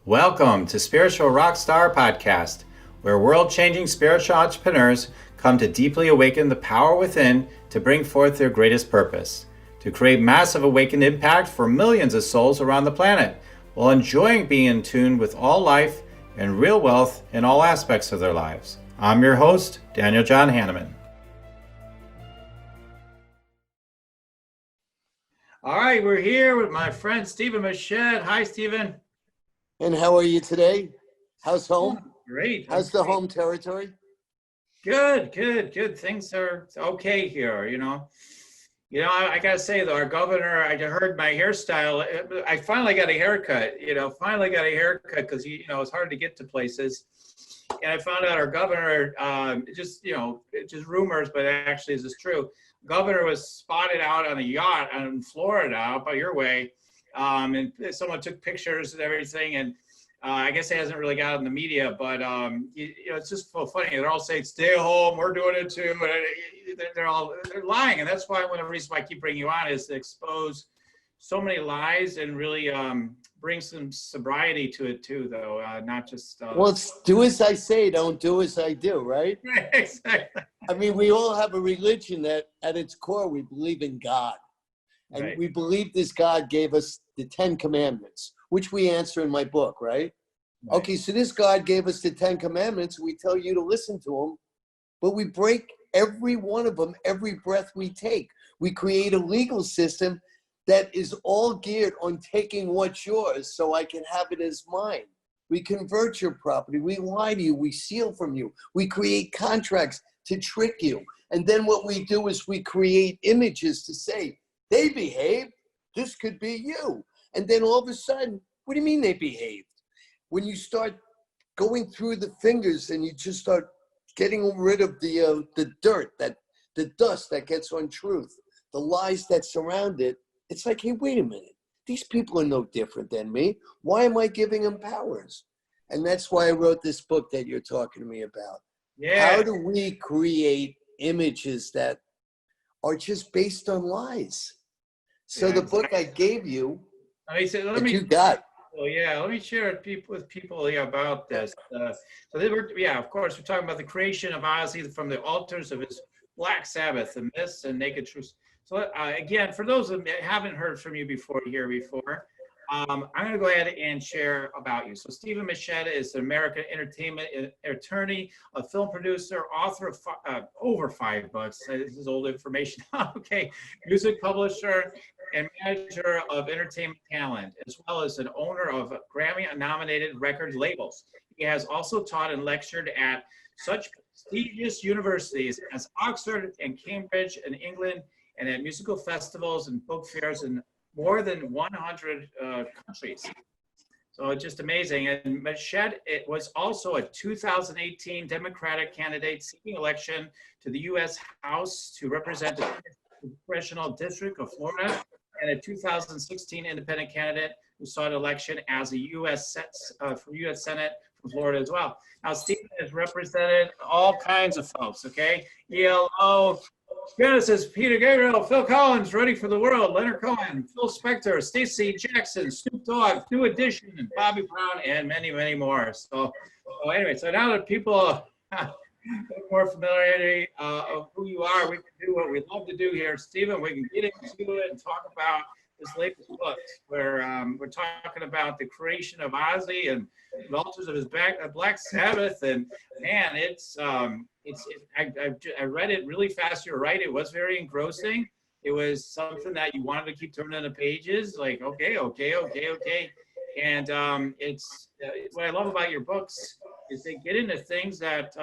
Welcome to Spiritual Rockstar Podcast, where world-changing spiritual entrepreneurs come to deeply awaken the power within to bring forth their greatest purpose, to create massive awakened impact for millions of souls around the planet, while enjoying being in tune with all life and real wealth in all aspects of their lives. I'm your host, Daniel John Hanneman. All right, we're here with my friend Steven Machat. Hi, Steven. And how are you today? How's home? Great. How's the home territory? Good. Things are okay here, I gotta say though, our governor, I heard my hairstyle. I finally got a haircut, because, it's hard to get to places. And I found out our governor, just rumors, but actually is this true? Governor was spotted out on a yacht in Florida, out by your way. And someone took pictures and everything, and I guess it hasn't really got in the media, but it's just so funny. They're all saying, "Stay home, we're doing it too," but they're lying, and that's why one of the reasons why I keep bringing you on is to expose so many lies and really bring some sobriety to it too, though, not just. Well, it's do as I say, don't do as I do, right? Exactly. I mean, we all have a religion that, at its core, we believe in God. And Right. we believe this God gave us the 10 Commandments, which we answer in my book, right? Okay, so this God gave us the 10 Commandments. We tell you to listen to them, but we break every one of them every breath we take. We create a legal system that is all geared on taking what's yours so I can have it as mine. We convert your property. We lie to you. We steal from you. We create contracts to trick you. And then what we do is we create images to say, they behaved, this could be you. And then all of a sudden, what do you mean they behaved? When you start going through the fingers and you just start getting rid of the dirt, the dust that gets on truth, the lies that surround it, it's like, hey, wait a minute. These people are no different than me. Why am I giving them powers? And that's why I wrote this book that you're talking to me about. Yeah. How do we create images that are just based on lies? So the book I gave you, Let me you got. Well, yeah, let me share with people about this. Of course, we're talking about the creation of Ozzy from the altars of his Black Sabbath, the myths and naked truths. So again, for those that haven't heard from you before, I'm going to go ahead and share about you. So Steven Machat is an American entertainment attorney, a film producer, author of over 5 books. This is old information. Okay, music publisher and manager of entertainment talent, as well as an owner of Grammy-nominated record labels. He has also taught and lectured at such prestigious universities as Oxford and Cambridge in England, and at musical festivals and book fairs in more than 100 countries. So it's just amazing. And Machat, it was also a 2018 Democratic candidate seeking election to the U.S. House to represent the Congressional District of Florida, and a 2016 independent candidate who sought election as a U.S. Senate from Florida as well. Now, Stephen has represented all kinds of folks, okay? ELO, Genesis, Peter Gabriel, Phil Collins, Ready for the World, Leonard Cohen, Phil Spector, Stacey Jackson, Snoop Dogg, New Edition, and Bobby Brown, and many, many more. So anyway, so now that people have more familiarity of who you are, we can do what we love to do here. Steven, we can get into it and talk about this latest book where we're talking about the creation of Ozzy and the altars of his Black Sabbath. And man, I read it really fast. You're right. It was very engrossing. It was something that you wanted to keep turning the pages, like, okay. And it's what I love about your books is they get into things that,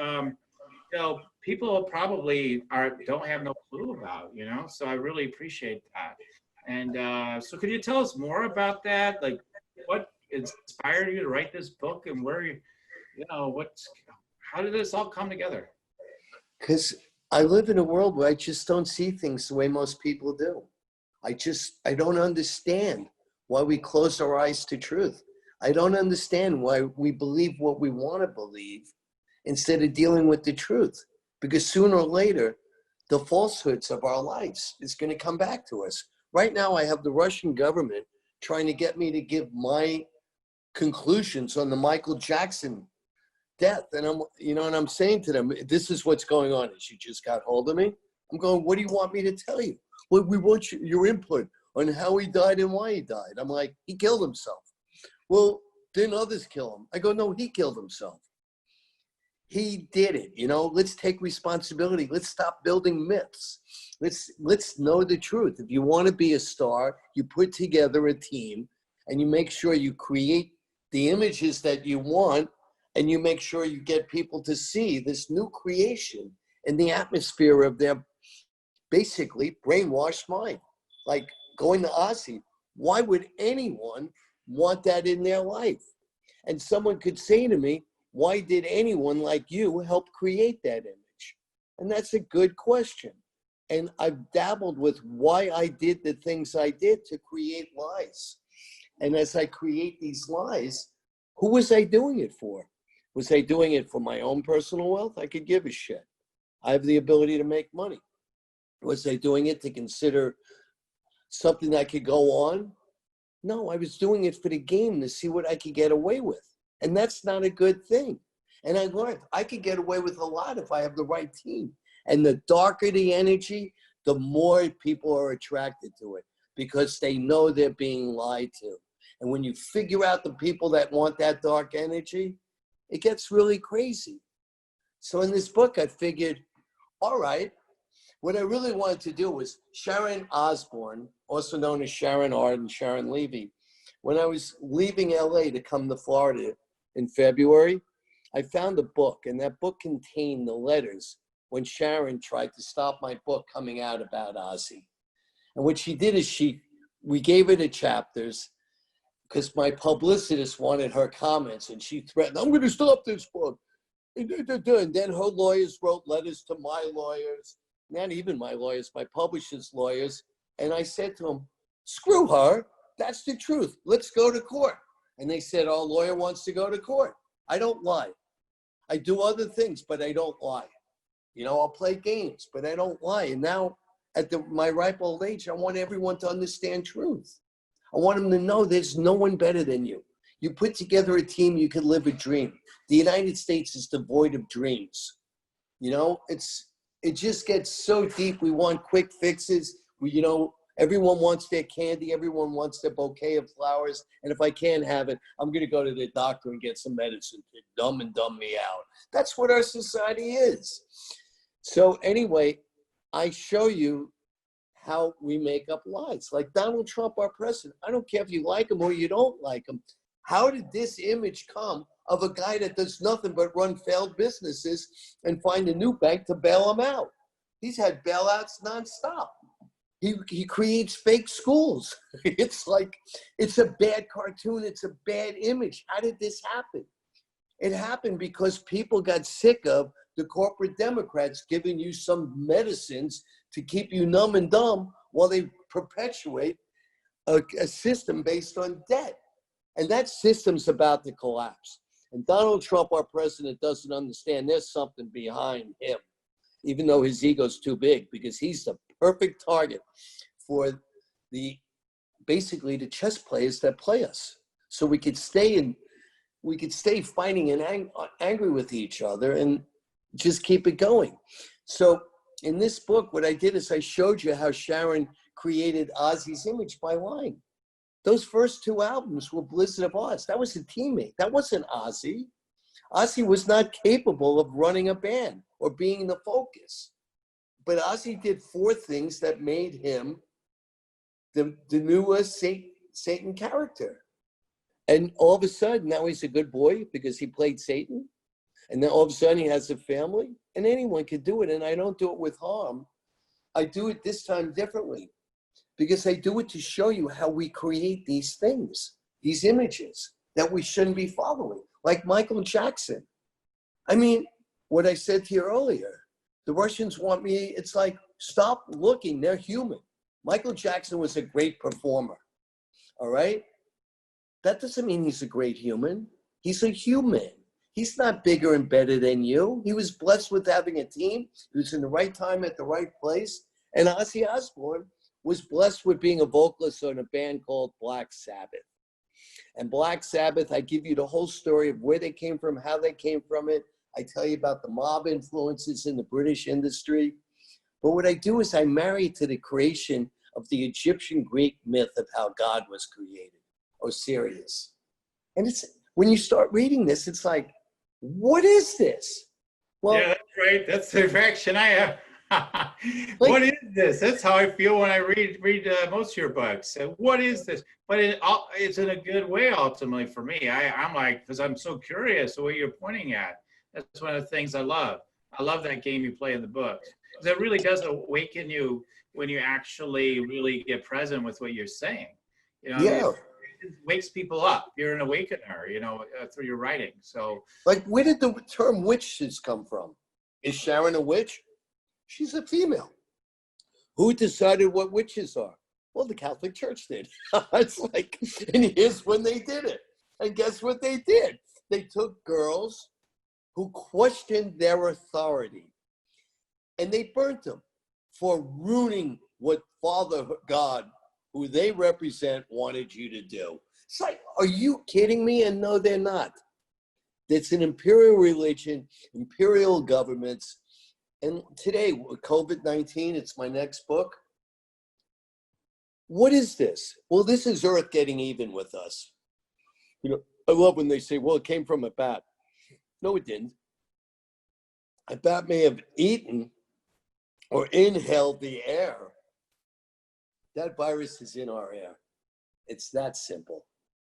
people probably don't have no clue about, so I really appreciate that. And so could you tell us more about that? Like, what inspired you to write this book, and where how did this all come together? Because I live in a world where I just don't see things the way most people do. I don't understand why we close our eyes to truth. I don't understand why we believe what we want to believe instead of dealing with the truth. Because sooner or later, the falsehoods of our lives is going to come back to us. Right now, I have the Russian government trying to get me to give my conclusions on the Michael Jackson death. And I'm saying to them, this is what's going on. Is you just got hold of me. I'm going, what do you want me to tell you? Well, we want your input on how he died and why he died. I'm like, he killed himself. Well, didn't others kill him? I go, no, he killed himself. He did it. Let's take responsibility. Let's stop building myths. Let's know the truth. If you want to be a star, you put together a team and you make sure you create the images that you want, and you make sure you get people to see this new creation in the atmosphere of their basically brainwashed mind. Like going to Ozzy, why would anyone want that in their life? And someone could say to me, why did anyone like you help create that image? And that's a good question. And I've dabbled with why I did the things I did to create lies. And as I create these lies, who was I doing it for? Was I doing it for my own personal wealth? I could give a shit. I have the ability to make money. Was I doing it to consider something that could go on? No, I was doing it for the game to see what I could get away with. And that's not a good thing. And I learned I could get away with a lot if I have the right team. And the darker the energy, the more people are attracted to it because they know they're being lied to. And when you figure out the people that want that dark energy, it gets really crazy. So in this book, I figured, all right, what I really wanted to do was Sharon Osbourne, also known as Sharon Arden, Sharon Levy. When I was leaving LA to come to Florida in February, I found a book, and that book contained the letters when Sharon tried to stop my book coming out about Ozzy. And what she did is we gave her the chapters because my publicist wanted her comments, and she threatened, I'm going to stop this book. And then her lawyers wrote letters to my lawyers, not even my lawyers, my publisher's lawyers. And I said to them, screw her. That's the truth. Let's go to court. And they said, our lawyer wants to go to court. I don't lie. I do other things, but I don't lie. I'll play games, but I don't lie. And now at my ripe old age, I want everyone to understand truth. I want them to know there's no one better than you. You put together a team, you can live a dream. The United States is devoid of dreams. It just gets so deep. We want quick fixes. Everyone wants their candy. Everyone wants their bouquet of flowers. And if I can't have it, I'm going to go to the doctor and get some medicine to dumb me out. That's what our society is. So anyway, I show you how we make up lies. Like Donald Trump, our president. I don't care if you like him or you don't like him. How did this image come of a guy that does nothing but run failed businesses and find a new bank to bail him out? He's had bailouts nonstop. He creates fake schools. It's like, it's a bad cartoon. It's a bad image. How did this happen? It happened because people got sick of the corporate Democrats giving you some medicines to keep you numb and dumb while they perpetuate a system based on debt. And that system's about to collapse. And Donald Trump, our president, doesn't understand there's something behind him, even though his ego's too big, because he's the perfect target for basically the chess players that play us. So we could stay fighting and angry with each other and just keep it going. So in this book, what I did is I showed you how Sharon created Ozzy's image by lying. Those first two albums were Blizzard of Oz. That was a teammate. That wasn't Ozzy. Ozzy was not capable of running a band or being the focus. But Ozzy did four things that made him the newest Satan character. And all of a sudden, now he's a good boy because he played Satan. And then all of a sudden he has a family. And anyone could do it. And I don't do it with harm. I do it this time differently. Because I do it to show you how we create these things, these images that we shouldn't be following, like Michael Jackson. I mean, what I said to you earlier, the Russians want me, it's like, stop looking, they're human. Michael Jackson was a great performer, all right? That doesn't mean he's a great human. He's a human. He's not bigger and better than you. He was blessed with having a team. He was in the right time at the right place. And Ozzy Osbourne was blessed with being a vocalist on a band called Black Sabbath. And Black Sabbath, I give you the whole story of where they came from, how they came from it. I tell you about the mob influences in the British industry. But what I do is I marry it to the creation of the Egyptian Greek myth of how God was created, Osiris. And it's when you start reading this, it's like, what is this? Well, yeah, that's right. That's the reaction I have. Like, what is this? That's how I feel when I read most of your books. What is this? But it's in a good way ultimately for me. I'm like, because I'm so curious what you're pointing at. That's one of the things I love. I love that game you play in the books. Because it really does awaken you when you actually really get present with what you're saying. You know, yeah. It wakes people up. You're an awakener, you know, through your writing. So, like, where did the term witches come from? Is Sharon a witch? She's a female. Who decided what witches are? Well, the Catholic Church did. It's like, and here's when they did it. And guess what they did? They took girls who questioned their authority and they burnt them for ruining what Father God, who they represent, wanted you to do. It's like, are you kidding me? And no, they're not. It's an imperial religion, imperial governments. And today, with COVID-19, it's my next book. What is this? Well, this is Earth getting even with us. You know, I love when they say, well, it came from a bat. No, it didn't. A bat may have eaten or inhaled the air. That virus is in our air. It's that simple.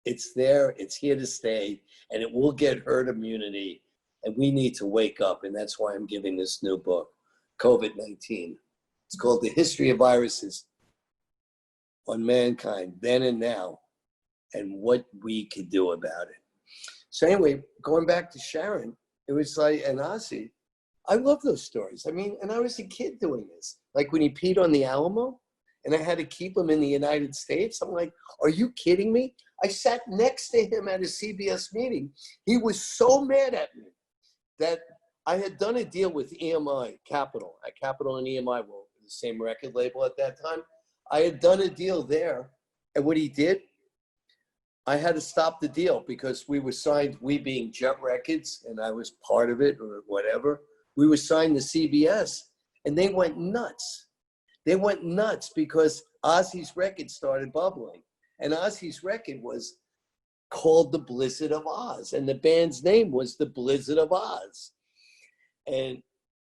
It's there, it's here to stay, and it will get herd immunity. And we need to wake up. And that's why I'm giving this new book, COVID-19. It's called The History of Viruses on Mankind, Then and Now, and What We Could Do About It. So anyway, going back to Sharon, it was like, and Ozzy, I love those stories. I mean, and I was a kid doing this. Like when he peed on the Alamo, and I had to keep him in the United States. I'm like, are you kidding me? I sat next to him at a CBS meeting. He was so mad at me that I had done a deal with EMI, Capitol. Capitol and EMI were the same record label at that time. I had done a deal there. And what he did, I had to stop the deal because we were signed, we being Jet Records, and I was part of it or whatever. We were signed to CBS, and they went nuts. They went nuts because Ozzy's record started bubbling. And Ozzy's record was called The Blizzard of Oz. And the band's name was The Blizzard of Oz. And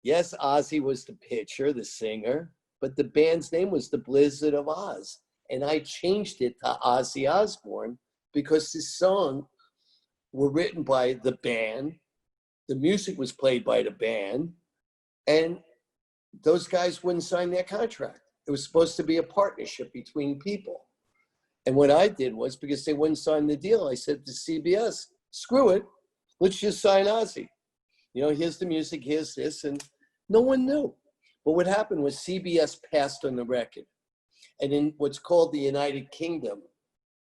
yes, Ozzy was the pitcher, the singer, but the band's name was The Blizzard of Oz. And I changed it to Ozzy Osbourne because the song were written by the band. The music was played by the band. And those guys wouldn't sign their contract. It was supposed to be a partnership between people. And what I did was, because they wouldn't sign the deal, I said to CBS, screw it, let's just sign Ozzy. You know, here's the music, here's this, and no one knew. But what happened was CBS passed on the record. And in what's called the United Kingdom,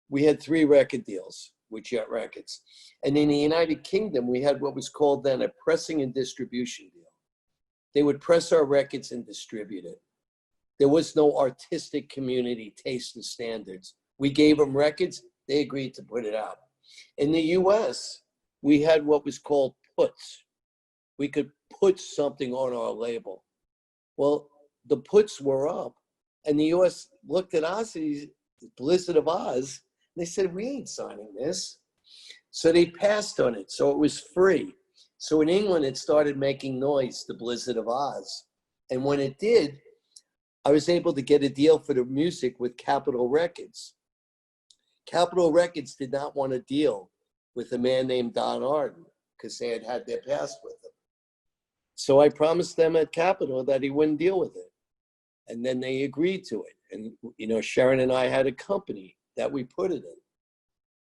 we had 3 record deals with Jet Records. And in the United Kingdom, we had what was called then a pressing and distribution deal. They would press our records and distribute it. There was no artistic community taste and standards. We gave them records, they agreed to put it out. In the US, we had what was called puts. We could put something on our label. Well, the puts were up, and the US looked at Ozzy's Blizzard of Oz, and they said, we ain't signing this. So they passed on it, so it was free. So in England, it started making noise, The Blizzard of Oz. And when it did, I was able to get a deal for the music with Capitol Records. Capitol Records did not want to deal with a man named Don Arden because they had had their past with him. So I promised them at Capitol that he wouldn't deal with it. And then they agreed to it. And, you know, Sharon and I had a company that we put it in.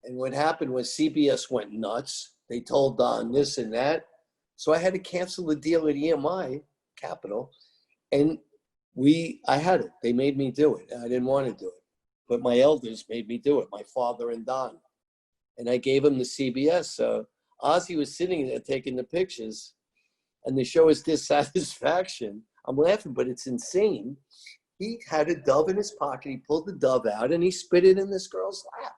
And what happened was CBS went nuts. They told Don this and that. So I had to cancel the deal at EMI, Capitol. And I had it. They made me do it. I didn't want to do it. But my elders made me do it, my father and Don. And I gave him the CBS. So Ozzy was sitting there taking the pictures. And to show his dissatisfaction, I'm laughing, but it's insane. He had a dove in his pocket. He pulled the dove out and he spit it in this girl's lap.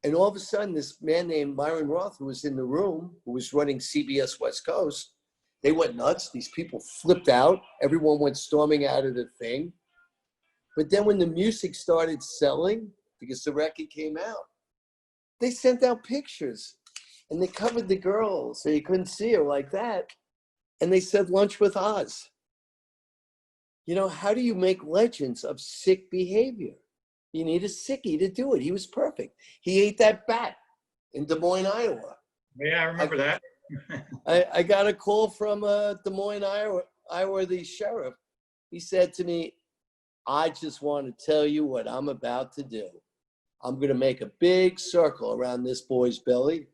And all of a sudden, this man named Myron Roth, who was in the room, who was running CBS West Coast, they went nuts. These people flipped out. Everyone went storming out of the thing. But then when the music started selling, because the record came out, they sent out pictures and they covered the girl so you couldn't see her like that. And they said, lunch with Oz. You know, how do you make legends of sick behavior? You need a sickie to do it. He was perfect. He ate that bat in Des Moines, Iowa. Yeah, I remember that. I got a call from Des Moines, Iowa, the sheriff. He said to me, I just want to tell you what I'm about to do. I'm going to make a big circle around this boy's belly,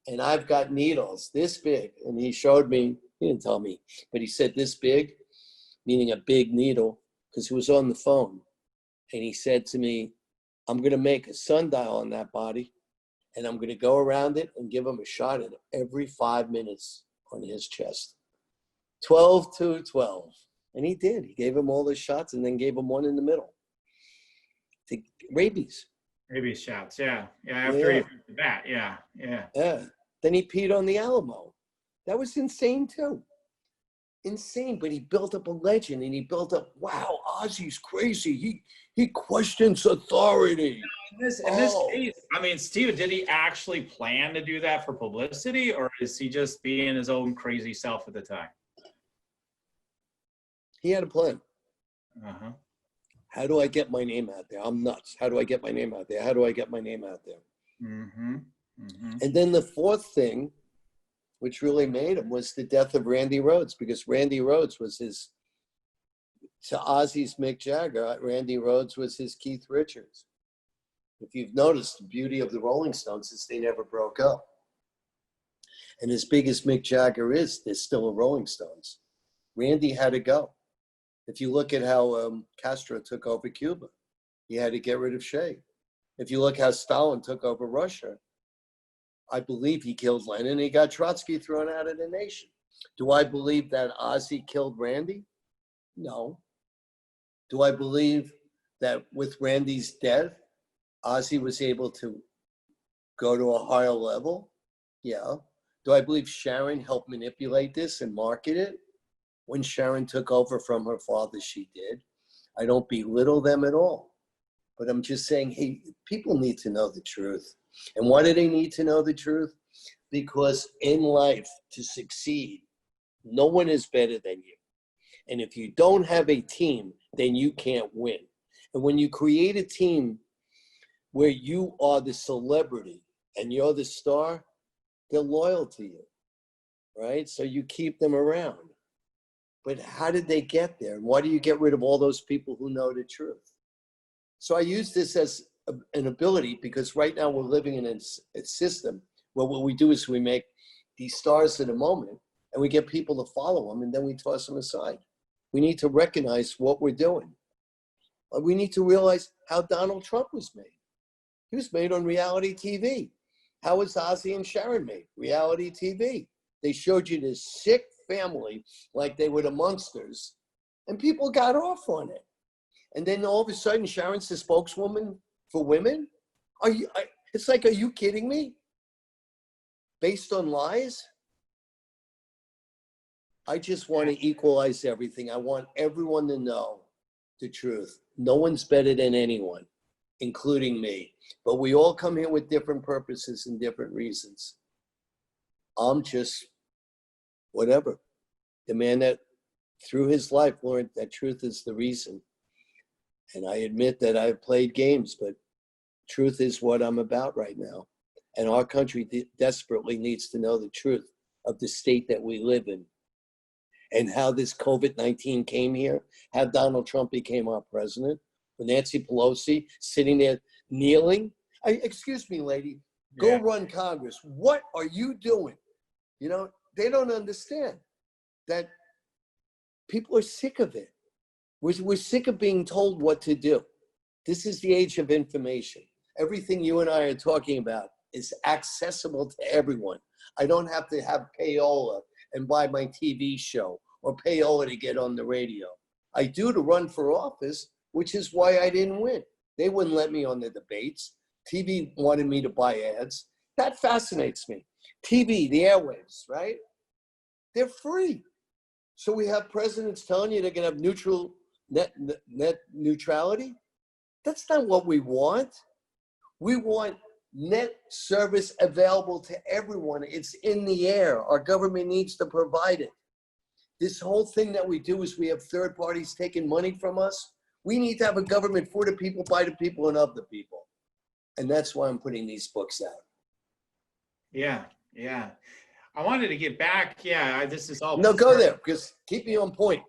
and I've got needles this big. And he showed me, he didn't tell me, but he said this big, meaning a big needle, because he was on the phone. And he said to me, I'm going to make a sundial on that body, and I'm going to go around it and give him a shot at it every 5 minutes on his chest. 12 to 12. And he did. He gave him all the shots and then gave him one in the middle. Rabies. Rabies shots, yeah. Yeah, after he hit the bat, yeah. Then he peed on the Alamo. That was insane too. Insane, but he built up a legend and he built up, wow, Ozzy's crazy. He questions authority. In this case, I mean, Steven, did he actually plan to do that for publicity, or is he just being his own crazy self at the time? He had a plan. Uh-huh. How do I get my name out there? I'm nuts. How do I get my name out there? How do I get my name out there? Mm-hmm. Mm-hmm. And then the fourth thing, which really made him, was the death of Randy Rhoads, because Randy Rhoads was his, to Ozzy's Mick Jagger, Randy Rhoads was his Keith Richards. If you've noticed, the beauty of the Rolling Stones is they never broke up. And as big as Mick Jagger is, there's still a Rolling Stones. Randy had to go. If you look at how Castro took over Cuba, he had to get rid of Che. If you look how Stalin took over Russia, I believe he killed Lenin and he got Trotsky thrown out of the nation. Do I believe that Ozzy killed Randy? No. Do I believe that with Randy's death, Ozzy was able to go to a higher level? Yeah. Do I believe Sharon helped manipulate this and market it? When Sharon took over from her father, she did. I don't belittle them at all. But I'm just saying, hey, people need to know the truth. And why do they need to know the truth? Because in life, to succeed, no one is better than you. And if you don't have a team, then you can't win. And when you create a team where you are the celebrity and you're the star, they're loyal to you, right? So you keep them around. But how did they get there? And why do you get rid of all those people who know the truth? So I use this as an ability because right now we're living in a system where what we do is we make these stars in a moment and we get people to follow them and then we toss them aside. We need to recognize what we're doing. We need to realize how Donald Trump was made. He was made on reality TV. How was Ozzy and Sharon made? Reality TV. They showed you this sick family like they were the monsters and people got off on it. And then all of a sudden Sharon's the spokeswoman for women? It's like, are you kidding me? Based on lies? I just want to equalize everything. I want everyone to know the truth. No one's better than anyone, including me. But we all come here with different purposes and different reasons. I'm just whatever. The man that through his life learned that truth is the reason. And I admit that I've played games, but truth is what I'm about right now. And our country desperately needs to know the truth of the state that we live in and how this COVID-19 came here, how Donald Trump became our president, with Nancy Pelosi sitting there kneeling. Excuse me, lady, go run Congress. What are you doing? You know, they don't understand that people are sick of it. We're sick of being told what to do. This is the age of information. Everything you and I are talking about is accessible to everyone. I don't have to have payola and buy my TV show or payola to get on the radio. I do to run for office, which is why I didn't win. They wouldn't let me on the debates. TV wanted me to buy ads. That fascinates me. TV, the airwaves, right? They're free. So we have presidents telling you they're going to have net neutrality. That's not what we want. We want net service available to everyone. It's in the air. Our government needs to provide it. This whole thing that we do is we have third parties taking money from us. We need to have a government for the people, by the people, and of the people. And that's why I'm putting these books out. Yeah, yeah. I wanted to get back. Yeah, this is all. No, go there, because keep me on point.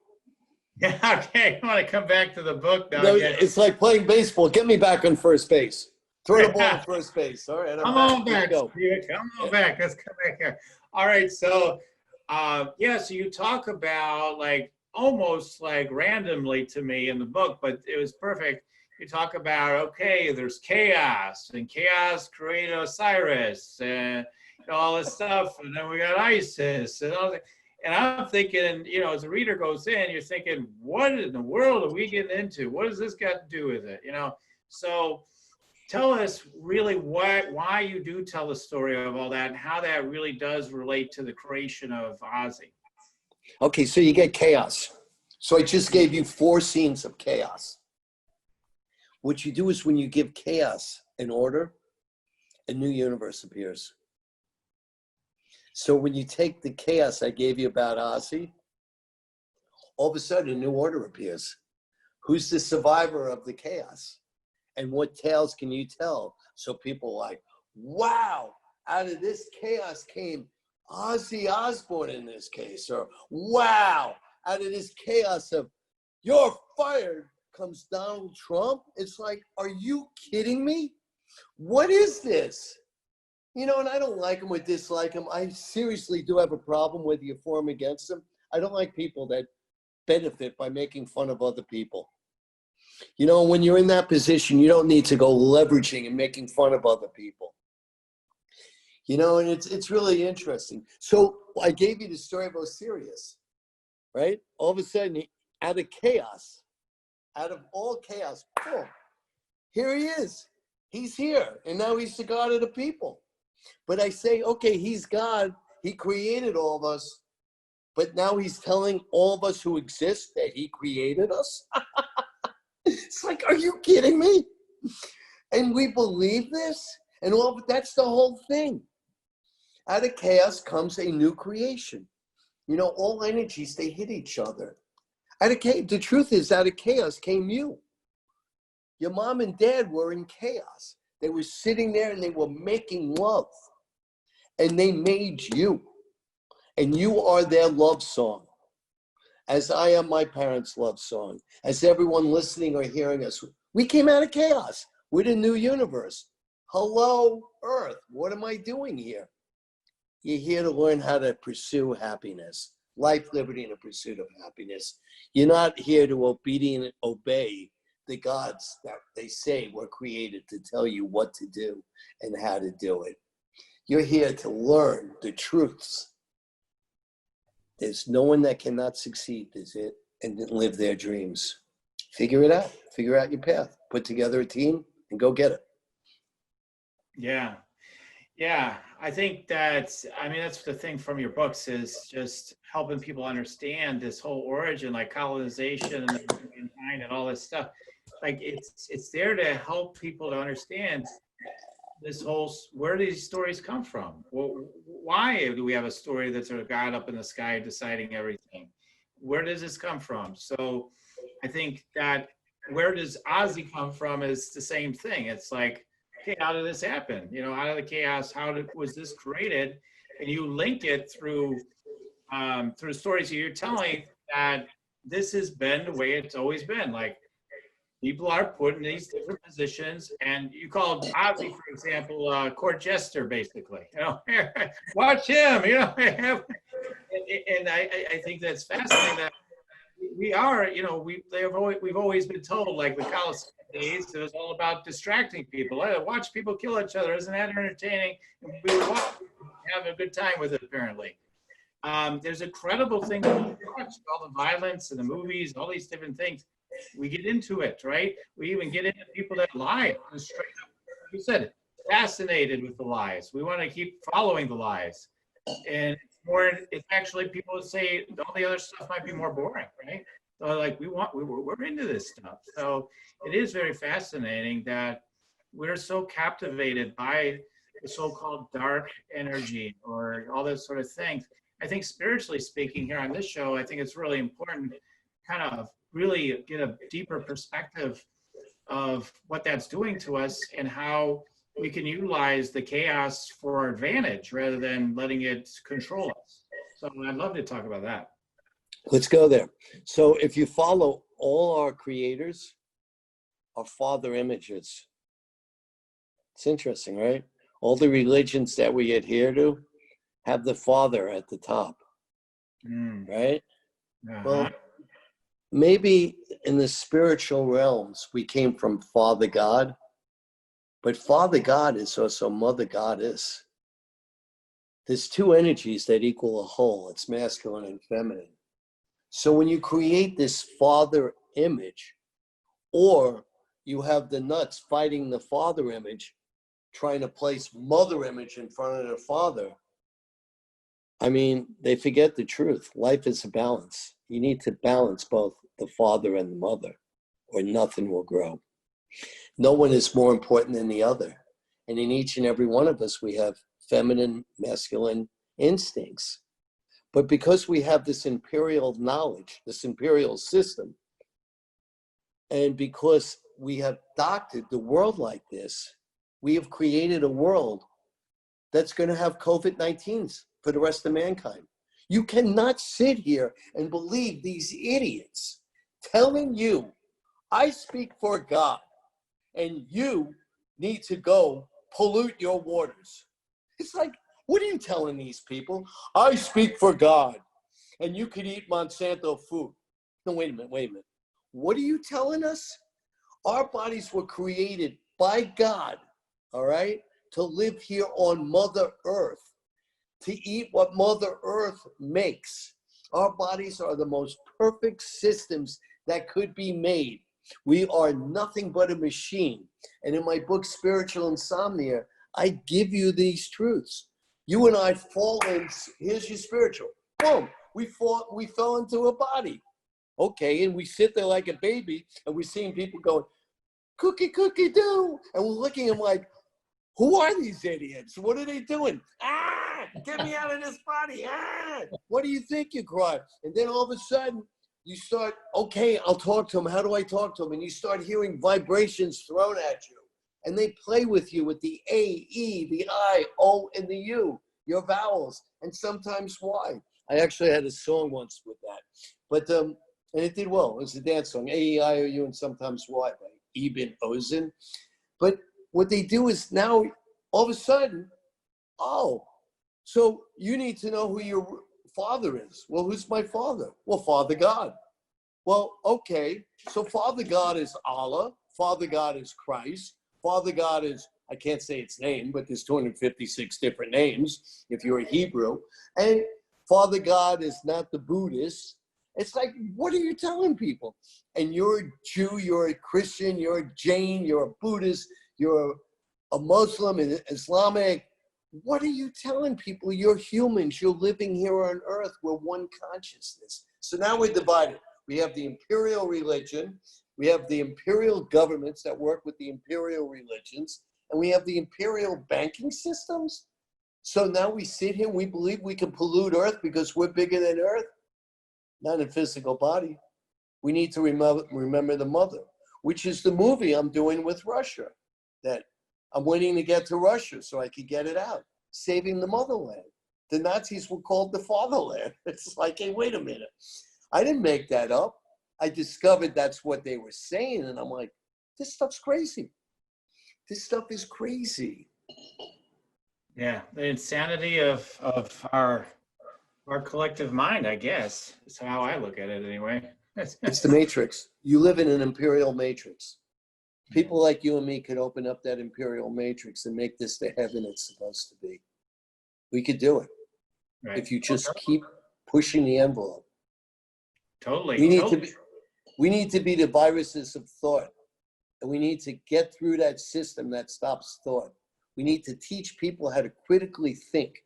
Yeah, okay. I want to come back to the book now. No, it's like playing baseball. Get me back on first base. Throw the ball on first base. All right. Come on back, Steven. Come on back. Let's come back here. All right. So, yeah, so you talk about like almost like randomly to me in the book, but it was perfect. You talk about, okay, there's chaos, and chaos created Osiris, and all this stuff, and then we got Isis, and all that. And I'm thinking, you know, as a reader goes in, you're thinking, what in the world are we getting into? What does this got to do with it? You know, so tell us really why you do tell the story of all that and how that really does relate to the creation of Ozzy. Okay, so you get chaos. So I just gave you 4 scenes of chaos. What you do is when you give chaos an order, a new universe appears. So when you take the chaos I gave you about Ozzy, all of a sudden a new order appears. Who's the survivor of the chaos? And what tales can you tell? So people are like, wow, out of this chaos came Ozzy Osbourne in this case. Or wow, out of this chaos of you're fired comes Donald Trump. It's like, are you kidding me? What is this? You know, and I don't like him or dislike him. I seriously do have a problem whether you're for him or against him. I don't like people that benefit by making fun of other people. You know, when you're in that position, you don't need to go leveraging and making fun of other people. You know, and it's really interesting. So I gave you the story of Osiris, right? All of a sudden, out of chaos, out of all chaos, boom, here he is. He's here, and now he's the God of the people. But I say, okay, he's God. He created all of us. But now he's telling all of us who exist that he created us. It's like, are you kidding me? And we believe this? And that's the whole thing. Out of chaos comes a new creation. You know, all energies, they hit each other. The truth is, out of chaos came you. Your mom and dad were in chaos. They were sitting there and they were making love. And they made you. And you are their love song. As I am my parents' love song. As everyone listening or hearing us. We came out of chaos. We're the new universe. Hello, Earth. What am I doing here? You're here to learn how to pursue happiness. Life, liberty, and the pursuit of happiness. You're not here to obey the gods that they say were created to tell you what to do and how to do it. You're here to learn the truths. There's no one that cannot succeed, is it, and live their dreams. Figure it out. Figure out your path. Put together a team and go get it. Yeah. Yeah. I think that's the thing from your books is just helping people understand this whole origin, like colonization and mankind and all this stuff. Like it's there to help people to understand this whole, where do these stories come from? Well, why do we have a story that's a God up in the sky deciding everything? Where does this come from? So I think that where does Ozzy come from is the same thing. It's like, okay, how did this happen? You know, out of the chaos, was this created? And you link it through stories that you're telling that this has been the way it's always been. Like, people are put in these different positions, and you called Ozzy, for example, court jester, basically. You know, watch him. You know, and I think that's fascinating. That we are, you know, we've always been told, like the Coliseum days, it was all about distracting people. Watch people kill each other. Isn't that entertaining? And we have a good time with it, apparently. There's incredible things to watch, all the violence and the movies, all these different things. We get into it, right? We even get into people that lie, straight up you said, fascinated with the lies. We want to keep following the lies. And it's actually, people would say all the other stuff might be more boring, right? So like we're into this stuff. So it is very fascinating that we're so captivated by the so-called dark energy or all those sort of things. I think spiritually speaking here on this show, I think it's really important to kind of really get a deeper perspective of what that's doing to us and how we can utilize the chaos for our advantage rather than letting it control us. So I'd love to talk about that. Let's go there. So if you follow all our creators, are father images. It's interesting, right? All the religions that we adhere to have the father at the top, right? Well, maybe in the spiritual realms, we came from Father God, but Father God is also Mother Goddess. There's two energies that equal a whole. It's masculine and feminine. So when you create this father image, or you have the nuts fighting the father image, trying to place mother image in front of the father, I mean, they forget the truth. Life is a balance. You need to balance both the father and the mother, or nothing will grow. No one is more important than the other. And in each and every one of us, we have feminine, masculine instincts. But because we have this imperial knowledge, this imperial system, and because we have doctored the world like this, we have created a world that's going to have COVID-19s for the rest of mankind. You cannot sit here and believe these idiots telling you, I speak for God, and you need to go pollute your waters. It's like, what are you telling these people? I speak for God, and you could eat Monsanto food. No, wait a minute. What are you telling us? Our bodies were created by God, all right, to live here on Mother Earth, to eat what Mother Earth makes. Our bodies are the most perfect systems that could be made. We are nothing but a machine. And in my book, Spiritual Insomnia, I give you these truths. You and I fall in, here's your spiritual. Boom, we fell into a body. Okay, and we sit there like a baby, and we're seeing people going, cookie, cookie, do. And we're looking at them like, who are these idiots? What are they doing? Get me out of this body. What do you think, you cry? And then all of a sudden, you start, okay, I'll talk to them. How do I talk to them? And you start hearing vibrations thrown at you. And they play with you with the A, E, the I, O, and the U, your vowels, and sometimes Y. I actually had a song once with that. But, and it did well. It was a dance song, A, E, I, O, U, and sometimes Y by Ibn Ozin. But what they do is now, all of a sudden, oh, so you need to know who your father is. Well, who's my father? Well, Father God. Well, okay, so Father God is Allah. Father God is Christ. Father God is, I can't say its name, but there's 256 different names if you're a Hebrew. And Father God is not the Buddhist. It's like, what are you telling people? And you're a Jew, you're a Christian, you're a Jain, you're a Buddhist, you're a Muslim, an Islamic. What are you telling people? You're humans. You're living here on earth. We're one consciousness. So now we're divided. We have the imperial religion. We have the imperial governments that work with the imperial religions. And we have the imperial banking systems. So now we sit here and we believe we can pollute earth because we're bigger than earth. Not a physical body. We need to remember the mother, which is the movie I'm doing with Russia, that I'm waiting to get to Russia so I could get it out. Saving the motherland. The Nazis were called the fatherland. It's like, hey, wait a minute. I didn't make that up. I discovered that's what they were saying. And I'm like, this stuff's crazy. This stuff is crazy. Yeah, the insanity of our collective mind, I guess, is how I look at it anyway. It's the matrix. You live in an imperial matrix. People like you and me could open up that imperial matrix and make this the heaven it's supposed to be. We could do it. Right. If you just keep pushing the envelope. Totally. We need to be the viruses of thought. And we need to get through that system that stops thought. We need to teach people how to critically think.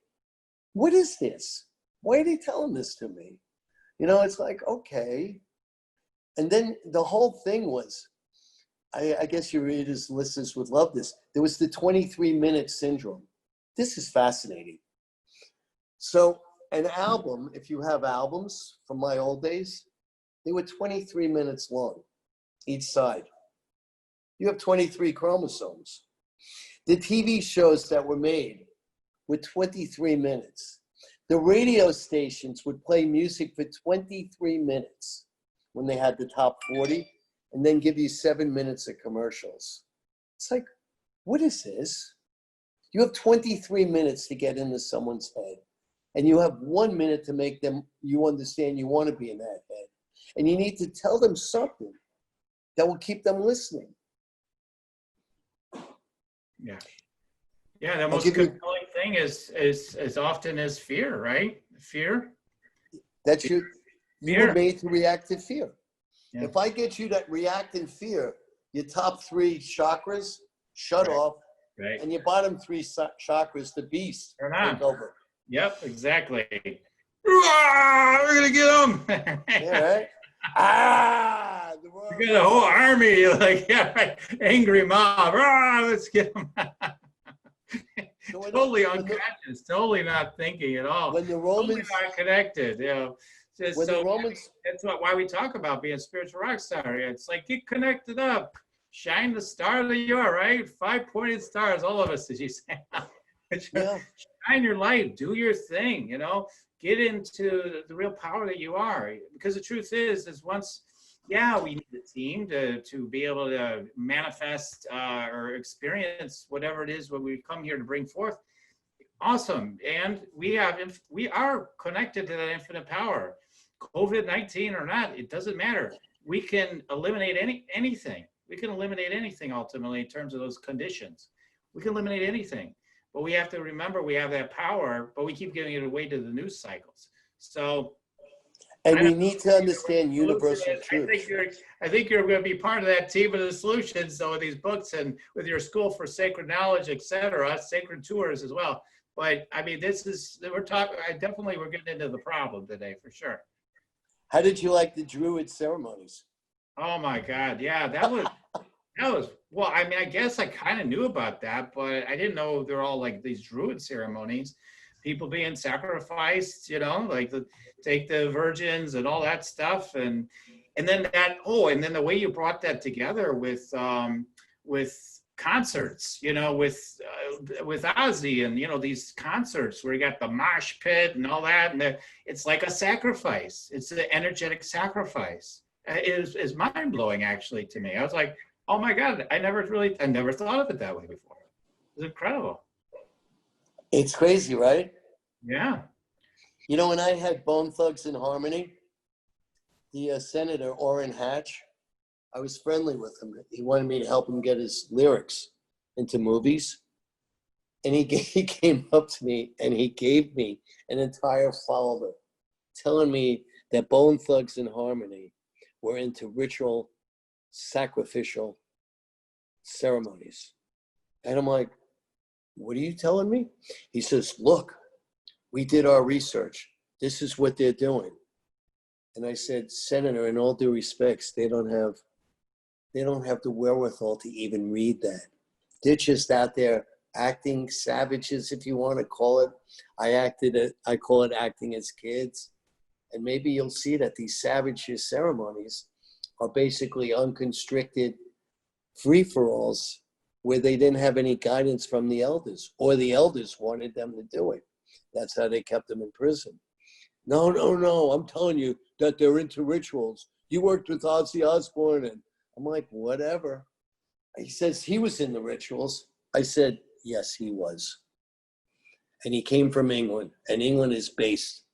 What is this? Why are they telling this to me? You know, it's like, okay. And then the whole thing was, I guess your readers, listeners would love this. There was the 23-minute syndrome. This is fascinating. So an album, if you have albums from my old days, they were 23 minutes long, each side. You have 23 chromosomes. The TV shows that were made were 23 minutes. The radio stations would play music for 23 minutes when they had the top 40, and then give you 7 minutes of commercials. It's like, what is this? You have 23 minutes to get into someone's head, and you have 1 minute to make them, you understand you want to be in that head. And you need to tell them something that will keep them listening. Yeah. Yeah, the most compelling thing is often is fear, right? Fear. That's you were made to react to fear. Yeah. If I get you to react in fear, your top 3 chakras shut off, and your bottom 3 chakras, the beast, take over. Yep, exactly. We're gonna get them. Yeah, right. We got a whole army, like, yeah, right. Angry mob. Let's get them. So totally unconscious, totally not thinking at all. When the Romans, totally not connected, you know. When so the Romans, that's why we talk about being a spiritual rock star. It's like, get connected up, shine the star that you are, right? 5-pointed stars, all of us, as you say. Yeah. Shine your light, do your thing, you know, get into the real power that you are. Because the truth is once, yeah, we need a team to be able to manifest or experience whatever it is what we come here to bring forth. Awesome. And we are connected to that infinite power. COVID-19 or not, it doesn't matter. We can eliminate anything. We can eliminate anything ultimately in terms of those conditions. We can eliminate anything. But we have to remember we have that power, but we keep giving it away to the news cycles. So, and we need to understand universal truth. I think you're going to be part of that team of the solutions. So with these books and with your School for Sacred Knowledge, etc., sacred tours as well. But I mean, we're getting into the problem today for sure. How did you like the Druid ceremonies? Oh my God, yeah, that was. Well, I mean, I guess I kind of knew about that, but I didn't know they're all like these Druid ceremonies, people being sacrificed, you know, like take the virgins and all that stuff. And then and then the way you brought that together with concerts, you know, with Ozzy and, you know, these concerts where you got the mosh pit and all that. And it's like a sacrifice. It's an energetic sacrifice. It is mind blowing actually to me. I was like, oh my God, I never thought of it that way before. It's incredible. It's crazy, right? Yeah. You know, when I had Bone Thugs and Harmony, the Senator, Orrin Hatch, I was friendly with him. He wanted me to help him get his lyrics into movies. And he came up to me and he gave me an entire folder telling me that Bone Thugs and Harmony were into ritual sacrificial ceremonies. And I'm like, what are you telling me? He says, look, we did our research. This is what they're doing. And I said, Senator, in all due respects, they don't have the wherewithal to even read that. They're just out there acting savages, if you want to call it. I call it acting as kids. And maybe you'll see that these savage ceremonies are basically unconstricted free-for-alls where they didn't have any guidance from the elders, or the elders wanted them to do it. That's how they kept them in prison. No, I'm telling you that they're into rituals. You worked with Ozzy Osbourne, and I'm like, whatever. He says he was in the rituals. I said, yes, he was. And he came from England, and England is based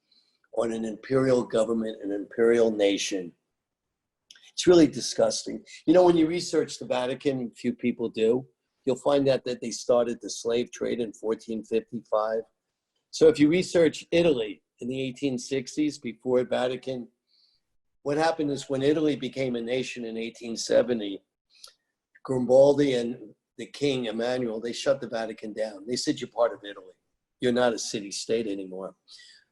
on an imperial government, an imperial nation. It's really disgusting. You know, when you research the Vatican, few people do, you'll find out that they started the slave trade in 1455. So if you research Italy in the 1860s, before Vatican, what happened is when Italy became a nation in 1870, Garibaldi and the King Emmanuel, they shut the Vatican down. They said, you're part of Italy. You're not a city-state anymore.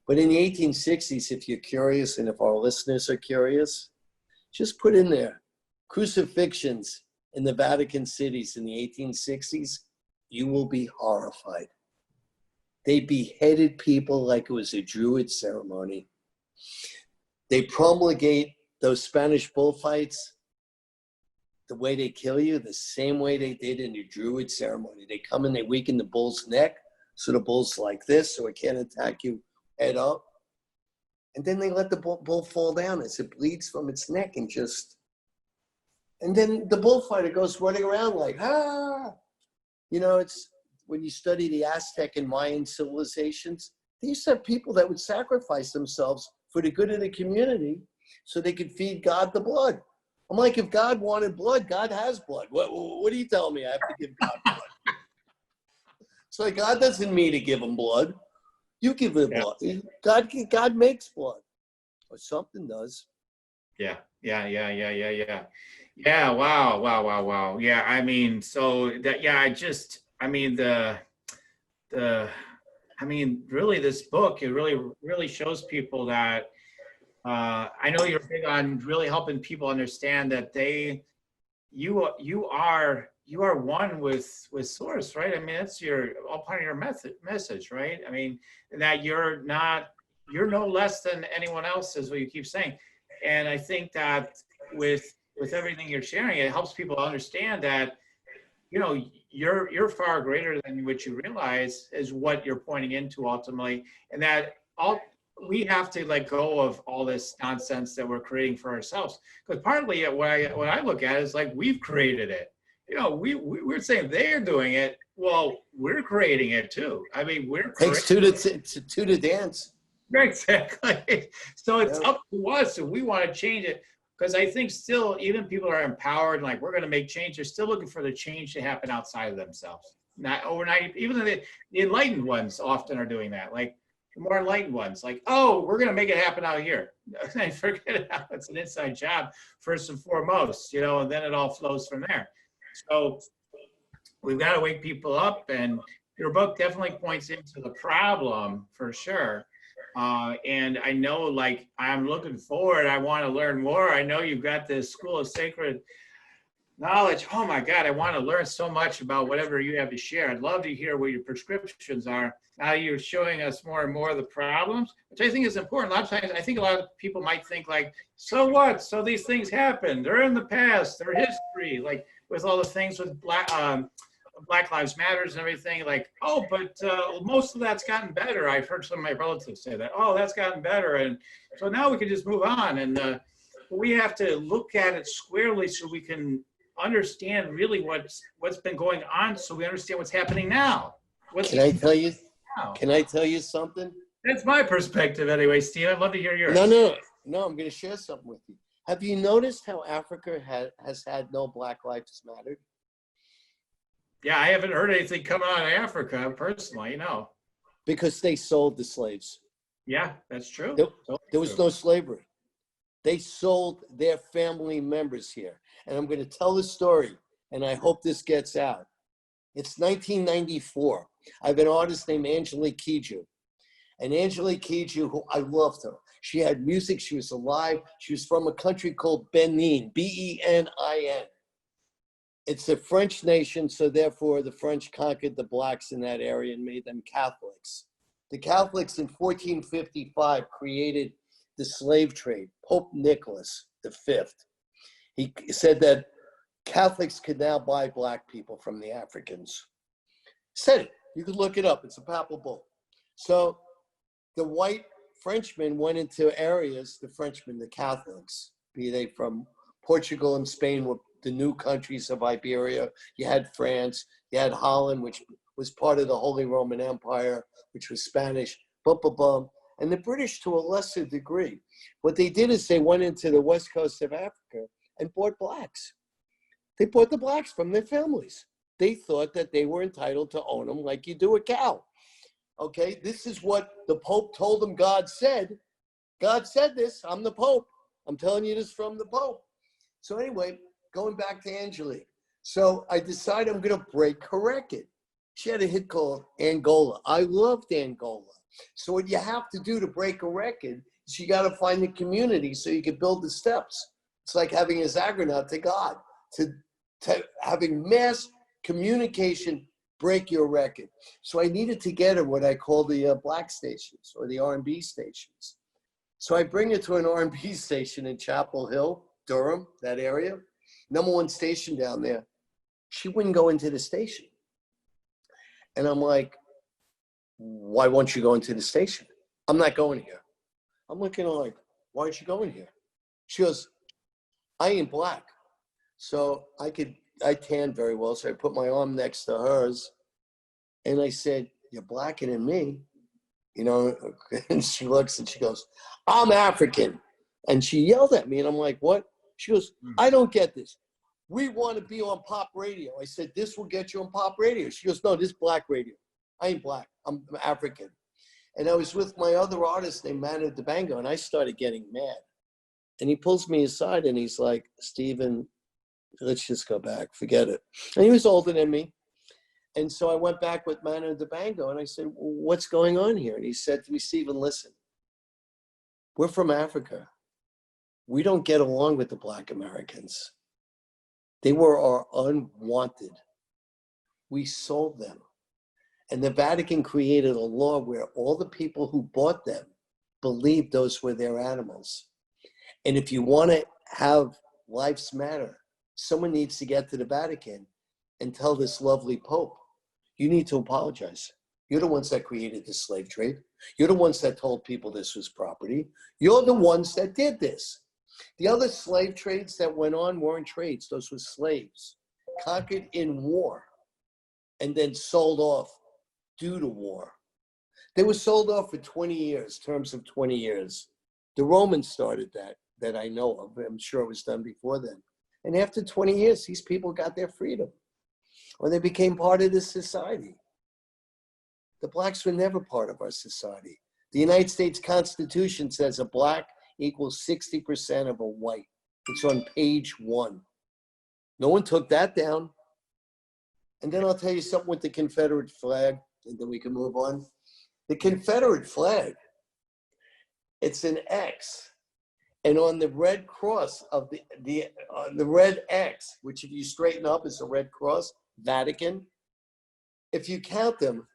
But in the 1860s, if you're curious, and if our listeners are curious, just put in there, crucifixions in the Vatican cities in the 1860s, you will be horrified. They beheaded people like it was a Druid ceremony. They promulgate those Spanish bullfights, the way they kill you, the same way they did in the Druid ceremony. They come and they weaken the bull's neck, so the bull's like this, so it can't attack you head up. And then they let the bull fall down as it bleeds from its neck and then the bullfighter goes running around like, ah. You know, it's when you study the Aztec and Mayan civilizations, they used to have people that would sacrifice themselves for the good of the community so they could feed God the blood. I'm like, if God wanted blood, God has blood. What are you telling me I have to give God blood? It's like, God doesn't mean to give him blood. You give him blood. God makes blood. Or something does. Yeah. Yeah, wow. Yeah, I mean, so that, yeah, really this book, it really shows people that, I know you're big on really helping people understand that you are one with source, right? I mean, that's all part of your message, right? I mean, that you're no less than anyone else, is what you keep saying. And I think that with everything you're sharing, it helps people understand that, you know, you're far greater than what you realize is what you're pointing into ultimately. And that we have to let go of all this nonsense that we're creating for ourselves. Because partly what I look at is like, we've created it. You know, we're saying they're doing it. Well, we're creating it too. I mean, takes two to dance. Exactly. So it's up to us if we want to change it. Because I think still, even people are empowered, like we're going to make change, they're still looking for the change to happen outside of themselves. Not overnight. Even the enlightened ones often are doing that. Like the more enlightened ones, like, oh, we're going to make it happen out here. And forget it, it's an inside job first and foremost, you know, and then it all flows from there. So we've got to wake people up, and your book definitely points into the problem for sure. And I know, like, I'm looking forward. I want to learn more. I know you've got this School of Sacred Knowledge. Oh my God, I want to learn so much about whatever you have to share. I'd love to hear what your prescriptions are. Now you're showing us more and more of the problems, which I think is important. A lot of times, I think a lot of people might think like, so what? So these things happen. They're in the past. They're history. Like with all the things with Black Lives Matters and everything, like, oh, but most of that's gotten better. I've heard some of my relatives say that, oh, that's gotten better. And so now we can just move on. And we have to look at it squarely so we can understand really what's been going on, so we understand what's happening now. Can I tell you something? That's my perspective anyway, Steve. I'd love to hear yours. No, I'm going to share something with you. Have you noticed how Africa has had no Black Lives Matter? Yeah, I haven't heard anything coming out of Africa personally, no. Because they sold the slaves. Yeah, that's true. There was no slavery. They sold their family members here. And I'm going to tell the story, and I hope this gets out. It's 1994. I have an artist named Angelique Kidjo. And Angelique Kidjo, who I loved her. She had music. She was alive. She was from a country called Benin, Benin. It's a French nation, so therefore the French conquered the blacks in that area and made them Catholics. The Catholics in 1455 created the slave trade. Pope Nicholas V. He said that Catholics could now buy black people from the Africans. Said it. You could look it up. It's a papal bull. So the white Frenchmen went into areas, the Catholics, be they from Portugal and Spain, were the new countries of Iberia. You had France. You had Holland, which was part of the Holy Roman Empire, which was Spanish. And the British, to a lesser degree, what they did is they went into the west coast of Africa and bought blacks. They bought the blacks from their families. They thought that they were entitled to own them like you do a cow. Okay, this is what the Pope told them God said. God said this. I'm the Pope. I'm telling you this from the Pope. So anyway, going back to Angelique. So I decided I'm going to break her record. She had a hit called Angola. I loved Angola. So what you have to do to break a record is you got to find the community so you can build the steps. It's like having a Zagranaut to God, to having mass communication break your record. So I needed to get her what I call the black stations or the R&B stations. So I bring her to an R&B station in Chapel Hill, Durham, that area. #1 station down there. She wouldn't go into the station. And I'm like, why won't you go into the station? I'm not going here. I'm looking like, why aren't you going here? She goes, I ain't black. So I tan very well. So I put my arm next to hers. And I said, you're blacker than me. You know, and she looks and she goes, I'm African. And she yelled at me. And I'm like, what? She goes, I don't get this. We want to be on pop radio. I said, this will get you on pop radio. She goes, no, this is black radio. I ain't black. I'm African. And I was with my other artist named Leonard, and I started getting mad. And he pulls me aside and he's like, Steven, let's just go back. Forget it. And he was older than me. And so I went back with Leonard and I said, well, what's going on here? And he said to me, Steven, listen, we're from Africa. We don't get along with the Black Americans. They were our unwanted. We sold them. And the Vatican created a law where all the people who bought them believed those were their animals. And if you want to have lives matter, someone needs to get to the Vatican and tell this lovely Pope, you need to apologize. You're the ones that created the slave trade. You're the ones that told people this was property. You're the ones that did this. The other slave trades that went on weren't trades. Those were slaves conquered in war and then sold off due to war. They were sold off for 20 years, terms of 20 years. The Romans started that I know of. I'm sure it was done before then. And after 20 years, these people got their freedom or they became part of this society. The blacks were never part of our society. The United States Constitution says a black equals 60% of a white. It's on page 1. No one took that down. And then I'll tell you something with the Confederate flag, and then we can move on. The Confederate flag, it's an X. And on the red cross of the red X, which if you straighten up is a red cross, Vatican, if you count them,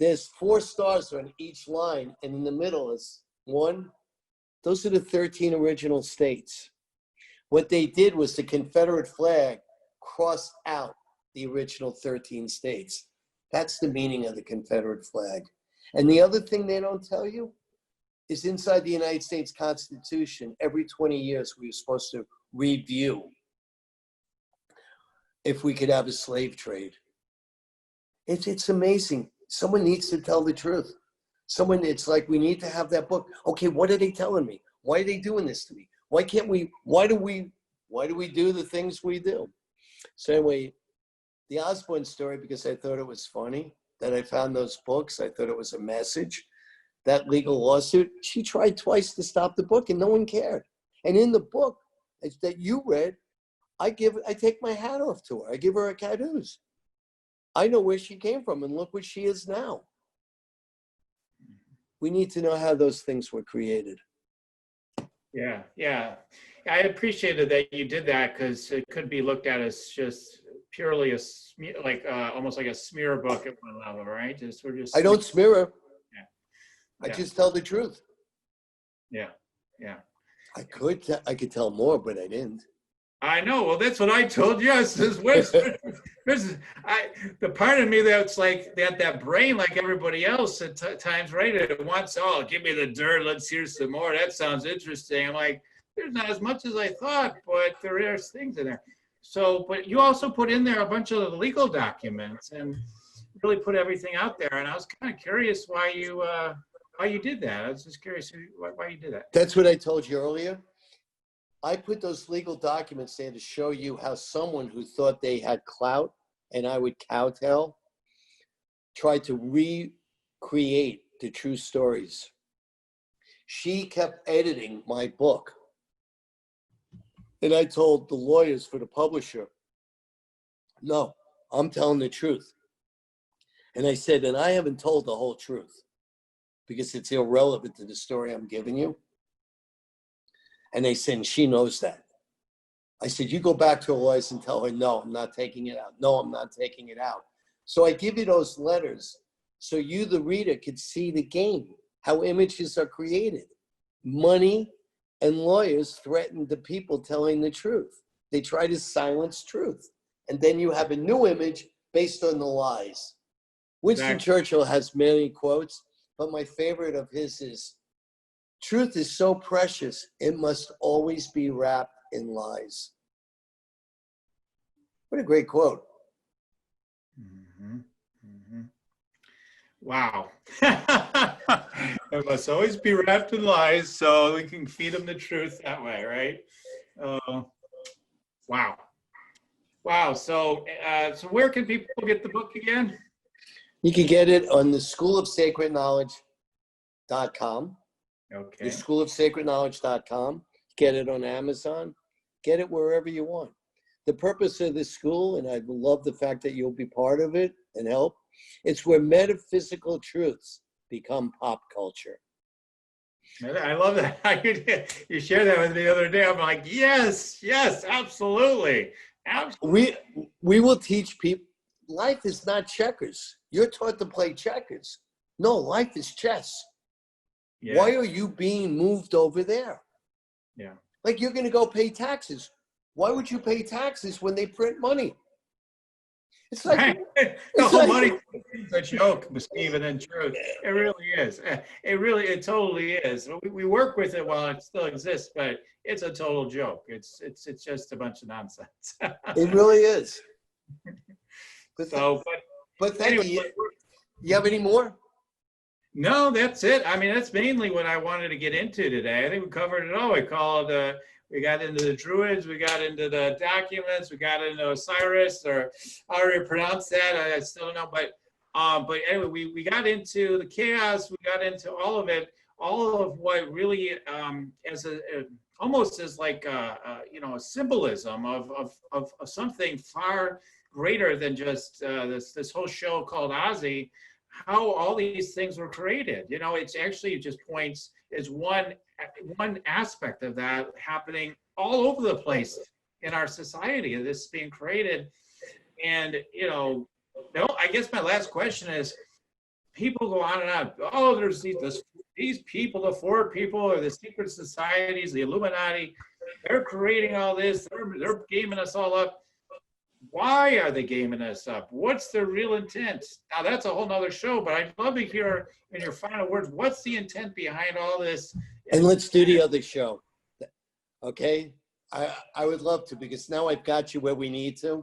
there's 4 stars on each line, and in the middle is 1. Those are the 13 original states. What they did was the Confederate flag crossed out the original 13 states. That's the meaning of the Confederate flag. And the other thing they don't tell you is inside the United States Constitution, every 20 years, we were supposed to review if we could have a slave trade. It's amazing. Someone needs to tell the truth. It's like, we need to have that book. Okay, what are they telling me? Why are they doing this to me? Why do we do the things we do? So anyway, the Osbourne story, because I thought it was funny that I found those books. I thought it was a message. That legal lawsuit, she tried twice to stop the book and no one cared. And in the book that you read, I take my hat off to her. I give her a caduce. I know where she came from and look what she is now. We need to know how those things were created. Yeah. I appreciated that you did that because it could be looked at as just purely almost like a smear book at one level, right? I don't smear her. Yeah. I just tell the truth. Yeah. I could tell more, but I didn't. I know. Well, that's what I told you. I says, the part of me that's like that brain, like everybody else at times, right? It wants, give me the dirt. Let's hear some more. That sounds interesting. I'm like, there's not as much as I thought, but there are things in there. So, but you also put in there a bunch of legal documents and really put everything out there. And I was kind of curious why you did that. I was just curious why you did that. That's what I told you earlier. I put those legal documents there to show you how someone who thought they had clout, and I would kowtow, tried to recreate the true stories. She kept editing my book. And I told the lawyers for the publisher, No, I'm telling the truth. And I said, and I haven't told the whole truth because it's irrelevant to the story I'm giving you. And they said, and she knows that. I said, you go back to her lawyers and tell her, no, I'm not taking it out. No, I'm not taking it out. So I give you those letters so you, the reader, could see the game, how images are created. Money and lawyers threaten the people telling the truth. They try to silence truth. And then you have a new image based on the lies. Winston Churchill has many quotes, but my favorite of his is, truth is so precious, it must always be wrapped in lies. What a great quote. Mm-hmm. Mm-hmm. Wow. It must always be wrapped in lies so we can feed them the truth that way, right? Wow. Wow. So where can people get the book again? You can get it on the schoolofsacredknowledge.com. Okay. The schoolofsacredknowledge.com. Get it on Amazon. Get it wherever you want. The purpose of this school, and I love the fact that you'll be part of it and help, it's where metaphysical truths become pop culture. I love that. You shared that with me the other day. I'm like, yes, absolutely. Absolutely. We will teach people, life is not checkers. You're taught to play checkers. No, life is chess. Yeah. Why are you being moved over there? Yeah. Like you're going to go pay taxes. Why would you pay taxes when they print money? It's like money is a joke, Steven, in truth. It really is. It totally is. We work with it while it still exists, but it's a total joke. It's just a bunch of nonsense. It really is. But thank anyway, you. You have any more? No, that's it. I mean, that's mainly what I wanted to get into today. I think we covered it all. We got into the Druids, we got into the documents, we got into Osiris, or however you pronounce that. I still don't know. But anyway, we got into the chaos. We got into all of it, all of what really almost as like a symbolism of something far greater than just this whole show called Ozzy. How all these things were created. It's actually just points is one aspect of that happening all over the place in our society. This being created, and I guess my last question is: people go on and on. Oh, there's these people, the Ford people, or the secret societies, the Illuminati. They're creating all this. They're gaming us all up. Why are they gaming us up? What's their real intent? Now, that's a whole nother show, but I'd love to hear in your final words, what's the intent behind all this? And let's do the other show. Okay? I would love to, because now I've got you where we need to.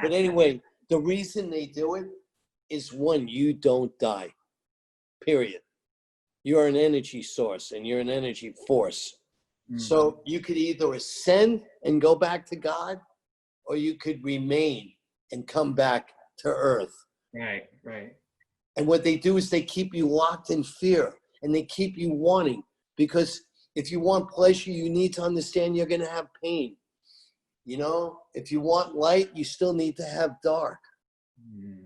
But anyway, the reason they do it is, one, you don't die. Period. You're an energy source and you're an energy force. Mm-hmm. So you could either ascend and go back to God, or you could remain and come back to earth. Right. And what they do is they keep you locked in fear, and they keep you wanting, because if you want pleasure, you need to understand you're going to have pain. If you want light, you still need to have dark.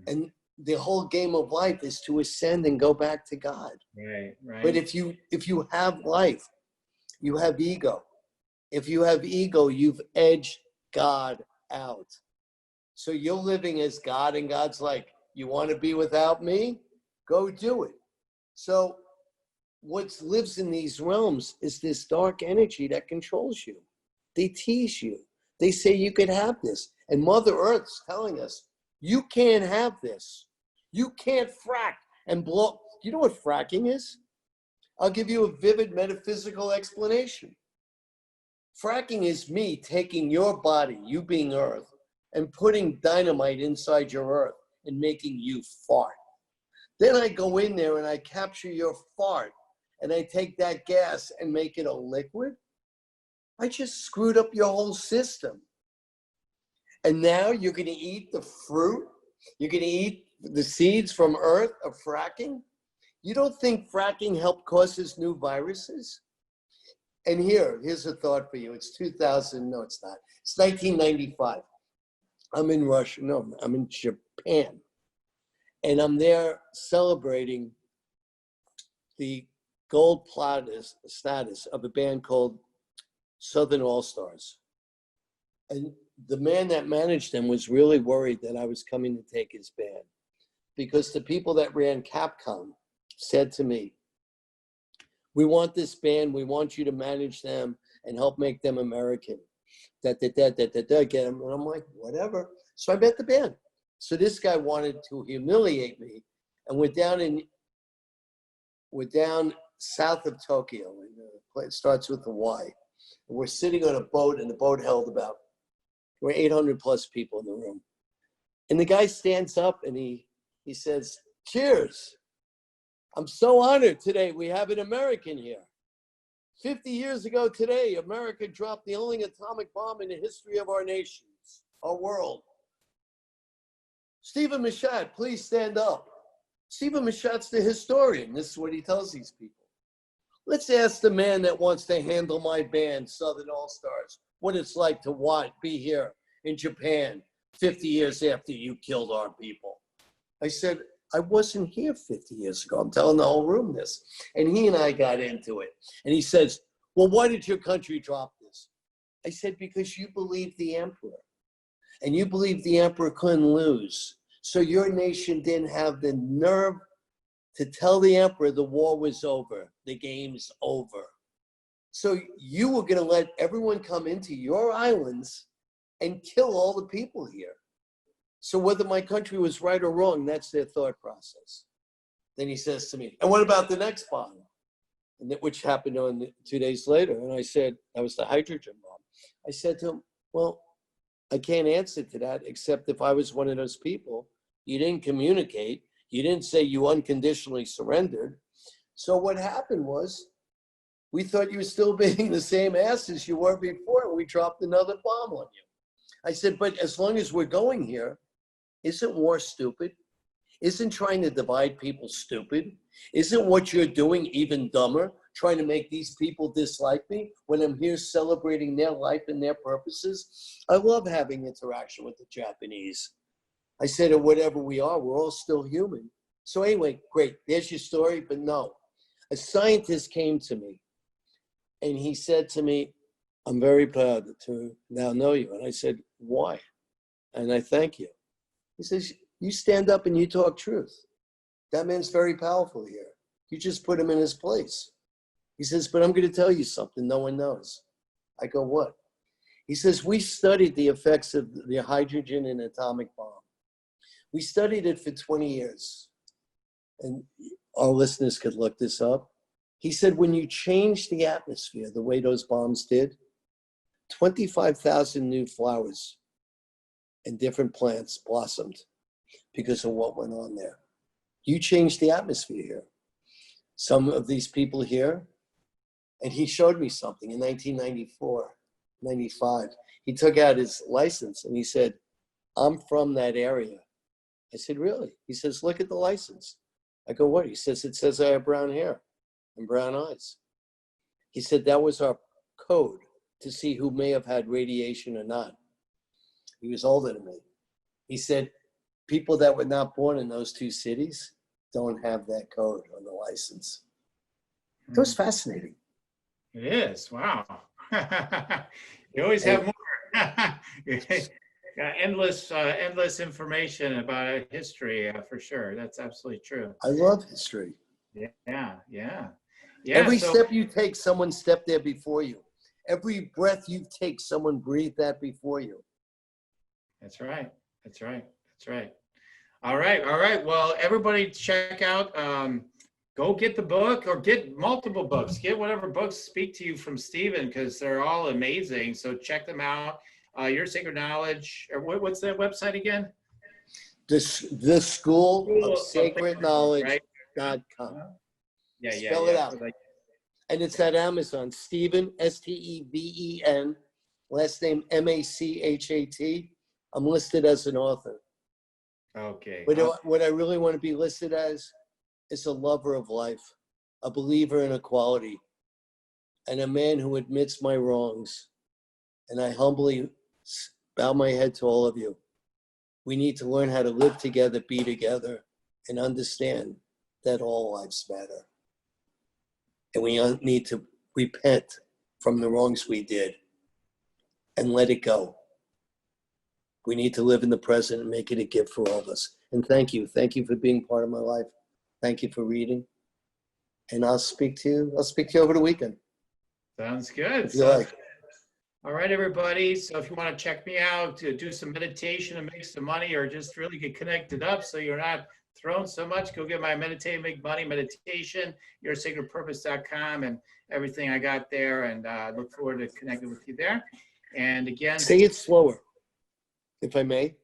And the whole game of life is to ascend and go back to God. Right. But if you have life, you have ego. If you have ego, you've edged God out. So you're living as God, and God's like, you want to be without me? Go do it. So what lives in these realms is this dark energy that controls you. They tease you. They say you could have this. And Mother Earth's telling us, you can't have this. You can't frack and blow. You know what fracking is? I'll give you a vivid metaphysical explanation. Fracking is me taking your body, you being Earth, and putting dynamite inside your Earth and making you fart. Then I go in there and I capture your fart, and I take that gas and make it a liquid. I just screwed up your whole system. And now you're going to eat the fruit? You're going to eat the seeds from Earth of fracking? You don't think fracking helped causes new viruses? And here's a thought for you. It's 2000, no, it's not. It's 1995. I'm in Russia. No, I'm in Japan. And I'm there celebrating the gold status of a band called Southern All-Stars. And the man that managed them was really worried that I was coming to take his band, because the people that ran Capcom said to me, we want this band, we want you to manage them and help make them American. Get them. And I'm like, whatever. So I met the band. So this guy wanted to humiliate me, and we're down south of Tokyo, and it starts with a Y. And we're sitting on a boat, and the boat held about, we're 800 plus people in the room. And the guy stands up and he says, cheers. I'm so honored today. We have an American here. 50 years ago today, America dropped the only atomic bomb in the history of our nations, our world. Steven Machat, please stand up. Steven Machat's the historian. This is what he tells these people. Let's ask the man that wants to handle my band, Southern All-Stars, what it's like to be here in Japan 50 years after you killed our people. I said, I wasn't here 50 years ago. I'm telling the whole room this. And he and I got into it. And he says, well, why did your country drop this? I said, because you believed the emperor. And you believed the emperor couldn't lose. So your nation didn't have the nerve to tell the emperor the war was over, the game's over. So you were going to let everyone come into your islands and kill all the people here. So whether my country was right or wrong, that's their thought process. Then he says to me, and what about the next bomb? And which happened on 2 days later. And I said, that was the hydrogen bomb. I said to him, well, I can't answer to that, except if I was one of those people, you didn't communicate. You didn't say you unconditionally surrendered. So what happened was, we thought you were still being the same ass as you were before, and we dropped another bomb on you. I said, but as long as we're going here, isn't war stupid? Isn't trying to divide people stupid? Isn't what you're doing even dumber, trying to make these people dislike me when I'm here celebrating their life and their purposes? I love having interaction with the Japanese. I said, or whatever we are, we're all still human. So anyway, great, there's your story, but no. A scientist came to me and he said to me, I'm very proud to now know you. And I said, why? And I thank you. He says, you stand up and you talk truth. That man's very powerful here. You just put him in his place. He says, but I'm going to tell you something no one knows. I go, what? He says, we studied the effects of the hydrogen and atomic bomb. We studied it for 20 years. And our listeners could look this up. He said, when you change the atmosphere the way those bombs did, 25,000 new flowers and different plants blossomed because of what went on there. You changed the atmosphere here. Some of these people here, and he showed me something in 1994, 95. He took out his license and he said, I'm from that area. I said, really? He says, look at the license. I go, what? He says, it says I have brown hair and brown eyes. He said, that was our code to see who may have had radiation or not. He was older than me. He said, people that were not born in those two cities don't have that code on the license. It was fascinating. It is. Wow. You always have more. Endless information about history, for sure. That's absolutely true. I love history. Yeah. Every step you take, someone stepped there before you. Every breath you take, someone breathed that before you. That's right. All right. Well, everybody check out, go get the book or get multiple books. Get whatever books speak to you from Steven, because they're all amazing. So check them out. Your Sacred Knowledge, or what's that website again? The School of Sacred Knowledge.com. Yeah. Spell it out. And it's at Amazon. Steven, Steven, last name Machat. I'm listed as an author. Okay. But what I really want to be listed as is a lover of life, a believer in equality, and a man who admits my wrongs. And I humbly bow my head to all of you. We need to learn how to live together, be together, and understand that all lives matter. And we need to repent from the wrongs we did and let it go. We need to live in the present and make it a gift for all of us. And thank you. Thank you for being part of my life. Thank you for reading. And I'll speak to you over the weekend. Sounds good. If you like. All right, everybody. So if you want to check me out to do some meditation and make some money, or just really get connected up so you're not thrown so much, go get my Meditate and Make Money meditation, yoursacredpurpose.com, and everything I got there. And look forward to connecting with you there. And again, say it slower, if I may.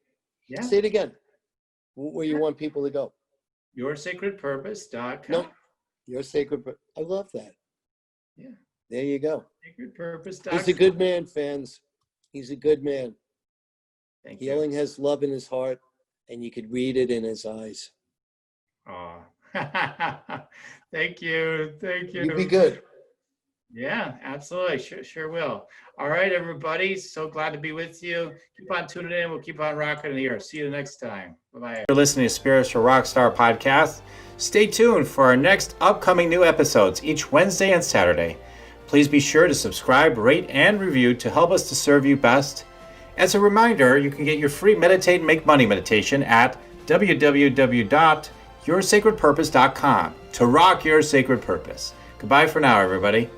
Yeah. Say it again. Where you want people to go. Yoursacredpurpose.com. No, Your Sacred. I love that. Yeah. There you go. Sacredpurpose.com. He's a good man, fans. He's a good man. Thank you. Healing has love in his heart, and you could read it in his eyes. Oh, thank you. Thank you. You be good. Yeah, absolutely. Sure will. All right, everybody. So glad to be with you. Keep on tuning in. We'll keep on rocking here. See you next time. Bye-bye. You're listening to Spiritual Rockstar Podcast. Stay tuned for our next upcoming new episodes each Wednesday and Saturday. Please be sure to subscribe, rate, and review to help us to serve you best. As a reminder, you can get your free Meditate and Make Money meditation at www.yoursacredpurpose.com to rock your sacred purpose. Goodbye for now, everybody.